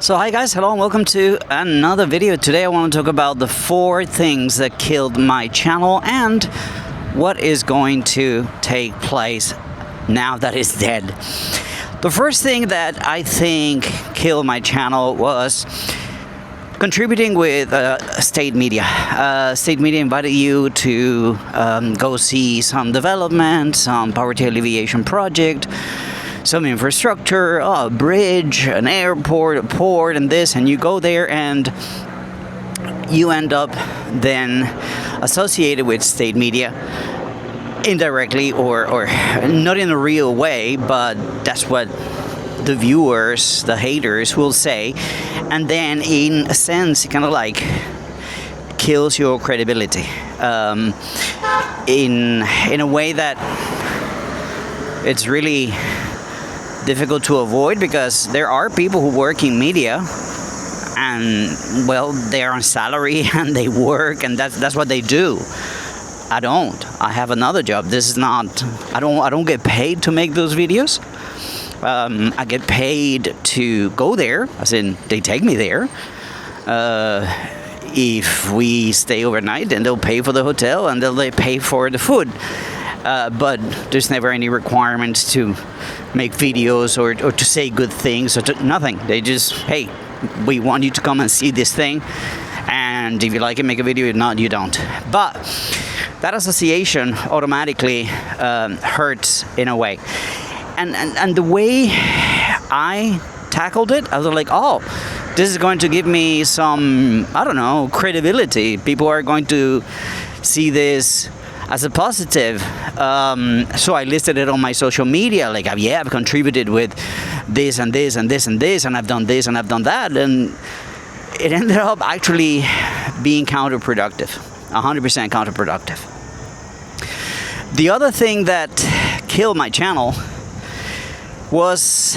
So hi guys, hello and welcome to another video. Today I want to talk about the 4 things that killed my channel and what is going to take place now that it's dead. The first thing that I think killed my channel was contributing with state media. State media invited you to go see some development, some poverty alleviation project, some infrastructure, a bridge, an airport, a port, and this, and you go there and you end up then associated with state media indirectly or not in a real way, but that's what the viewers, the haters will say, and then in a sense it kind of like kills your credibility in a way that it's really difficult to avoid, because there are people who work in media and, well, they're on salary and they work and that's what they do. I don't. I have another job. This is not, I don't get paid to make those videos. I get paid to go there, as in they take me there. If we stay overnight, then they'll pay for the hotel and they'll pay for the food. But there's never any requirements to make videos or to say good things or nothing. They just, hey, we want you to come and see this thing, and if you like it, make a video. If not, you don't. But that association automatically hurts in a way. And the way I tackled it, I was like, oh, this is going to give me some, I don't know, credibility. People are going to see this as a positive. So I listed it on my social media, like, yeah, I've contributed with this and this and this and this, and I've done this and I've done that, and it ended up actually being counterproductive, 100% counterproductive. The other thing that killed my channel was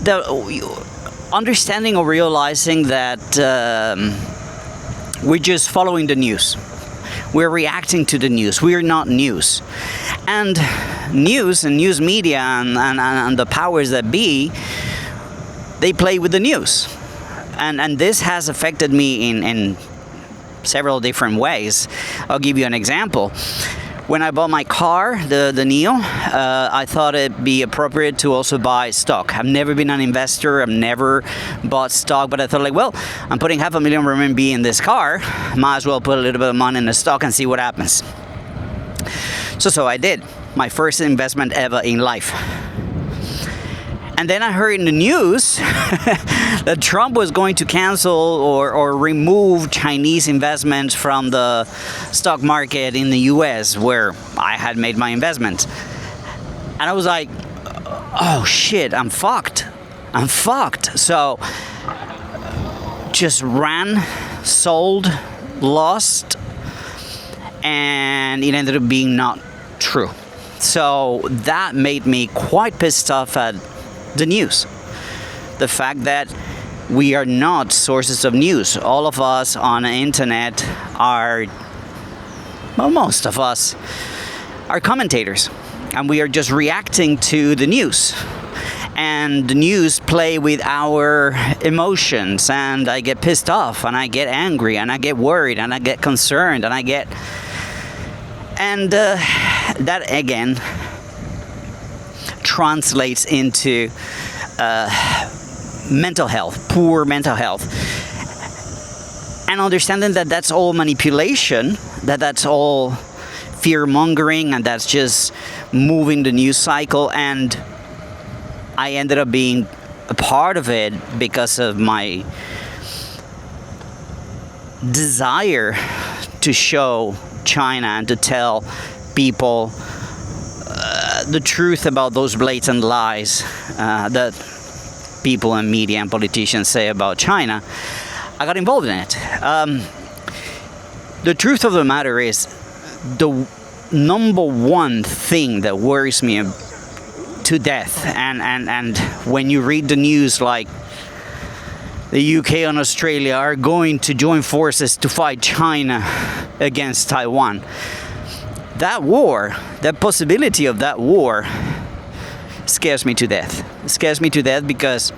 the understanding or realizing that we're just following the news. We're reacting to the news. We're not news. And news and news media and the powers that be, they play with the news. And this has affected me in several different ways. I'll give you an example. When I bought my car, the Neo, I thought it'd be appropriate to also buy stock. I've never been an investor. I've never bought stock, but I thought, like, well, I'm putting $500,000 RMB in this car. Might as well put a little bit of money in the stock and see what happens. So I did. My first investment ever in life. And then I heard in the news that Trump was going to cancel or remove Chinese investments from the stock market in the US, where I had made my investment. And I was like, oh shit, I'm fucked. I'm fucked. So just ran, sold, lost, and it ended up being not true. So that made me quite pissed off at the news. The fact that we are not sources of news. All of us on the internet are, well, most of us are commentators, and we are just reacting to the news. And the news play with our emotions, and I get pissed off, and I get angry, and I get worried, and I get concerned, and that again translates into mental health, poor mental health, and understanding that that's all manipulation, that's all fear-mongering, and that's just moving the news cycle. And I ended up being a part of it because of my desire to show China and to tell people the truth about those blatant lies that people and media and politicians say about China. I got involved in it. The truth of the matter is, the number one thing that worries me to death, and when you read the news, like the UK and Australia are going to join forces to fight China against Taiwan. That war, that possibility of that war, scares me to death. It scares me to death because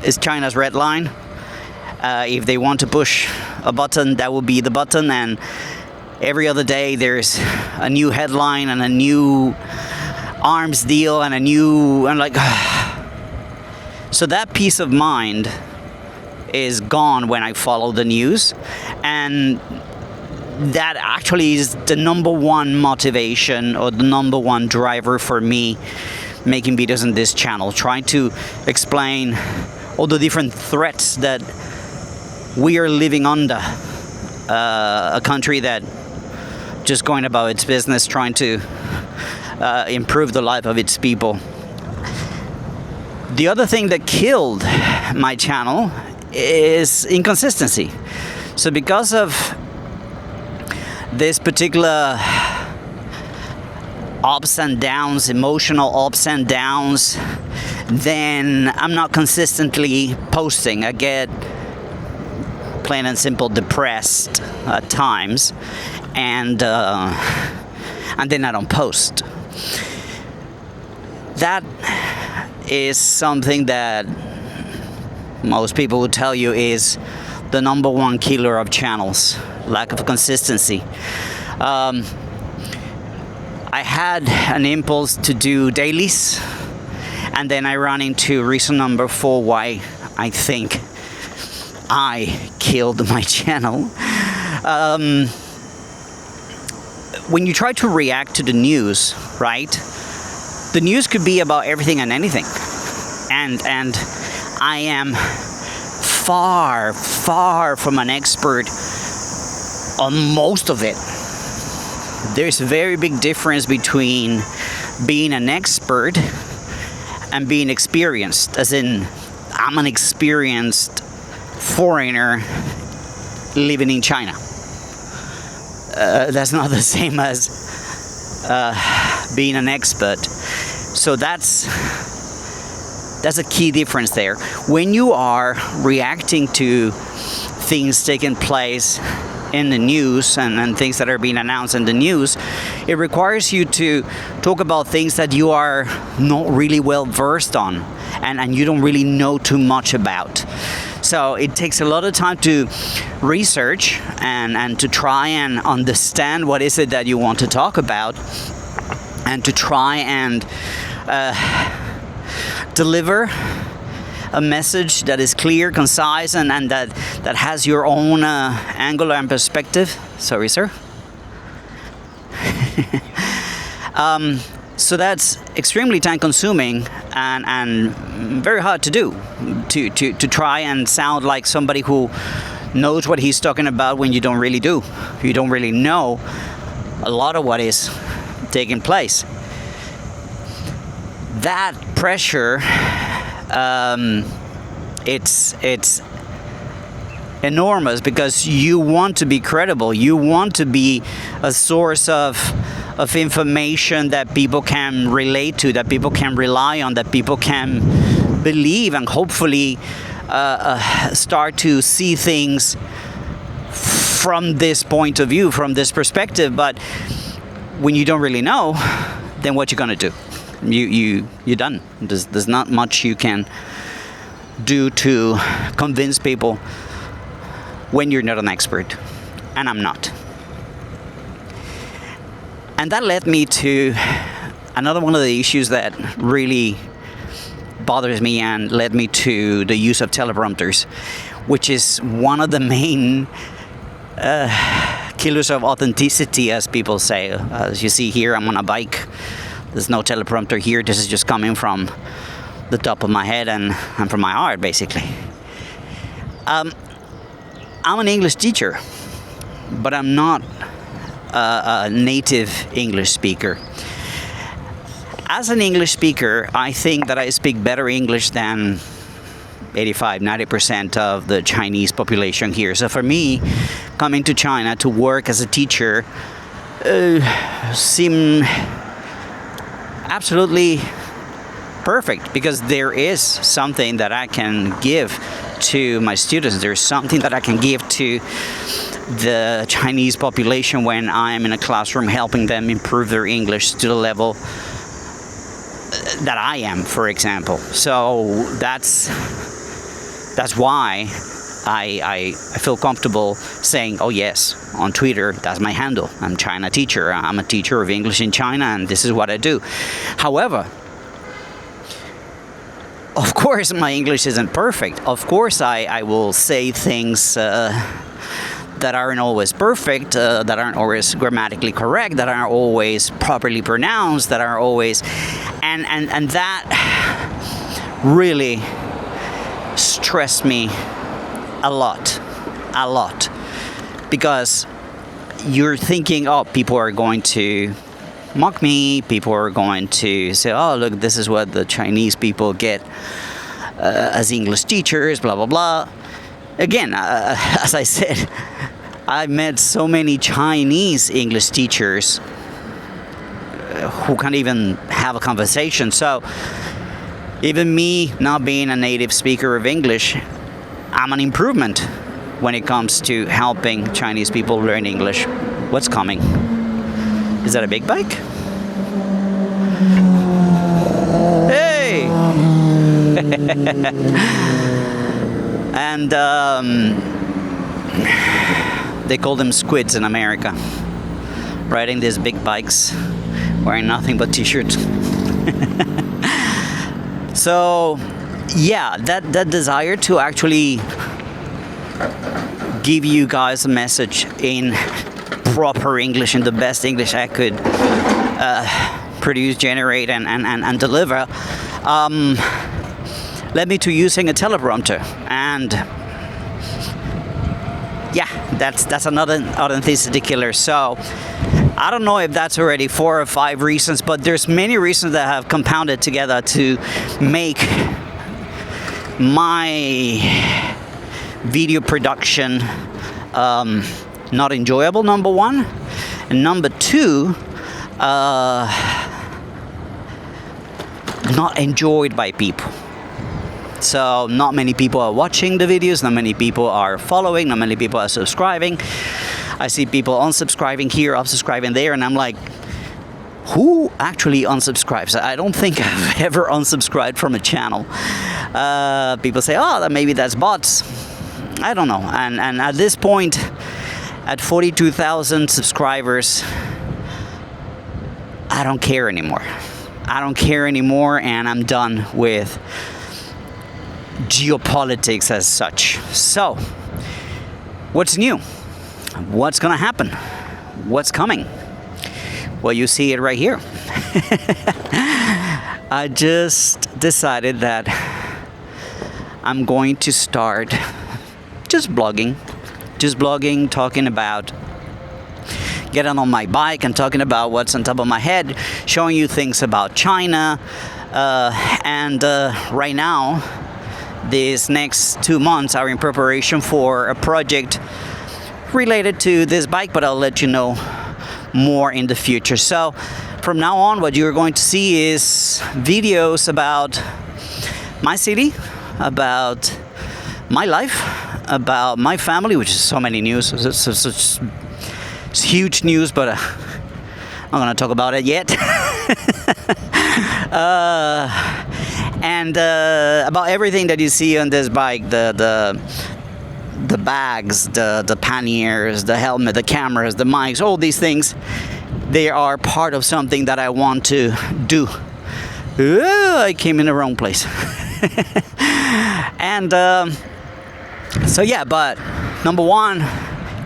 is China's red line. If they want to push a button, that will be the button. And every other day there's a new headline and a new arms deal and so that peace of mind is gone when I follow the news, and that actually is the number one motivation or the number one driver for me making videos on this channel, trying to explain all the different threats that we are living under. A country that just going about its business, trying to improve the life of its people. The other thing that killed my channel is inconsistency. So because of this particular ups and downs, emotional ups and downs, then I'm not consistently posting. I get plain and simple depressed at times, and then I don't post. That is something that most people will tell you is the number one killer of channels: lack of consistency. I had an impulse to do dailies, and then I ran into reason number 4 why I think I killed my channel. When you try to react to the news, right? The news could be about everything and anything, and I am far from an expert on most of it. There's a very big difference between being an expert and being experienced, as in I'm an experienced foreigner living in China. That's not the same as being an expert. So that's a key difference there. When you are reacting to things taking place in the news and things that are being announced in the news, it requires you to talk about things that you are not really well versed on and you don't really know too much about. So it takes a lot of time to research and to try and understand what is it that you want to talk about, and to try and deliver a message that is clear, concise, and that has your own angle and perspective. Sorry, sir. So that's extremely time consuming and very hard to do, to try and sound like somebody who knows what he's talking about when you don't really do. You don't really know a lot of what is taking place. That pressure, it's enormous, because you want to be credible. You want to be a source of information that people can relate to, that people can rely on, that people can believe, and hopefully start to see things from this point of view, from this perspective. But when you don't really know, then what you gonna do? You're done. There's not much you can do to convince people when you're not an expert, and I'm not. And that led me to another one of the issues that really bothers me, and led me to the use of teleprompters, which is one of the main killers of authenticity, as people say. As you see here, I'm on a bike. There's no teleprompter here. This is just coming from the top of my head and from my heart, basically. I'm an English teacher, but I'm not a native English speaker. As an English speaker, I think that I speak better English than 85-90% of the Chinese population here. So for me, coming to China to work as a teacher seemed absolutely perfect, because there is something that I can give to my students. There's something that I can give to the Chinese population when I'm in a classroom helping them improve their English to the level that I am, for example. So that's why I feel comfortable saying, oh yes, on Twitter, that's my handle. I'm China teacher. I'm a teacher of English in China, and this is what I do. However, of course, my English isn't perfect. Of course, I will say things that aren't always perfect, that aren't always grammatically correct, that aren't always properly pronounced, that are always... And that really stressed me a lot. Because you're thinking, oh, people are going to mock me, people are going to say, oh, look, this is what the Chinese people get as English teachers, blah, blah, blah. Again, as I said, I met so many Chinese English teachers who can't even have a conversation. So even me not being a native speaker of English, I'm an improvement when it comes to helping Chinese people learn English. What's coming? Is that a big bike? Hey! And they call them squids in America, riding these big bikes, wearing nothing but t-shirts. So yeah, that desire to actually give you guys a message in proper English, in the best English I could produce, generate, and deliver, led me to using a teleprompter. And yeah, that's another authenticity killer. So I don't know if that's already 4 or 5 reasons, but there's many reasons that have compounded together to make my video production not enjoyable, number one. And number two, not enjoyed by people. So not many people are watching the videos, not many people are following, not many people are subscribing. I see people unsubscribing here, unsubscribing there, and I'm like, who actually unsubscribes? I don't think I've ever unsubscribed from a channel. People say, oh, maybe that's bots. I don't know. And at this point, at 42,000 subscribers, I don't care anymore. I don't care anymore, and I'm done with geopolitics as such. So, what's new? What's gonna happen? What's coming? Well, you see it right here. I just decided that I'm going to start just blogging, talking about getting on my bike and talking about what's on top of my head, showing you things about China, and right now, these next 2 months are in preparation for a project related to this bike, but I'll let you know more in the future. So from now on, what you're going to see is videos about my city, about my life, about my family, which is so many news. It's huge news, but I'm not going to talk about it yet. And about everything that you see on this bike, the bags, the panniers, the helmet, the cameras, the mics, all these things, they are part of something that I want to do. I came in the wrong place. And so yeah, but number one,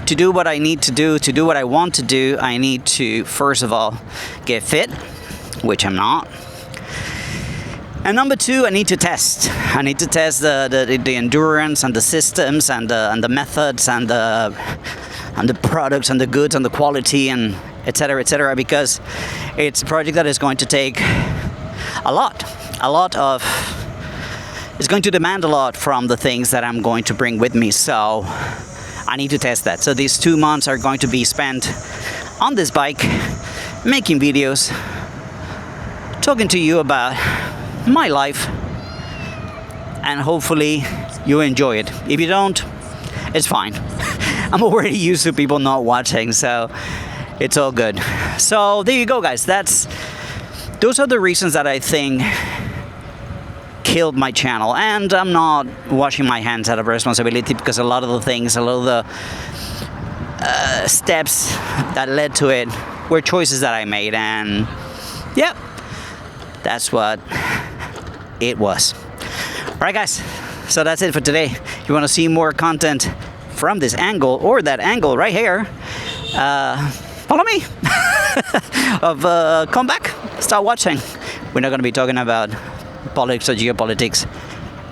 to do what I need to do what I want to do, I need to, first of all, get fit, which I'm not. And number two, I need to test. I need to test the endurance and the systems and the methods and the products and the goods and the quality and etc., because it's a project that is going to take a lot of. It's going to demand a lot from the things that I'm going to bring with me. So I need to test that. So these 2 months are going to be spent on this bike, making videos, talking to you about my life, and hopefully you enjoy it. If you don't, it's fine. I'm already used to people not watching, so it's all good. So there you go, guys. That's those are the reasons that I think killed my channel. And I'm not washing my hands out of responsibility, because a lot of the things, a lot of the steps that led to it were choices that I made, and yeah, that's what it was. All right, guys, so that's it for today. If you want to see more content from this angle or that angle right here, follow me. Come back, start watching. We're not going to be talking about politics or geopolitics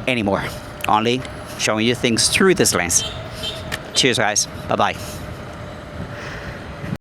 anymore, only showing you things through this lens. Cheers, guys. Bye bye.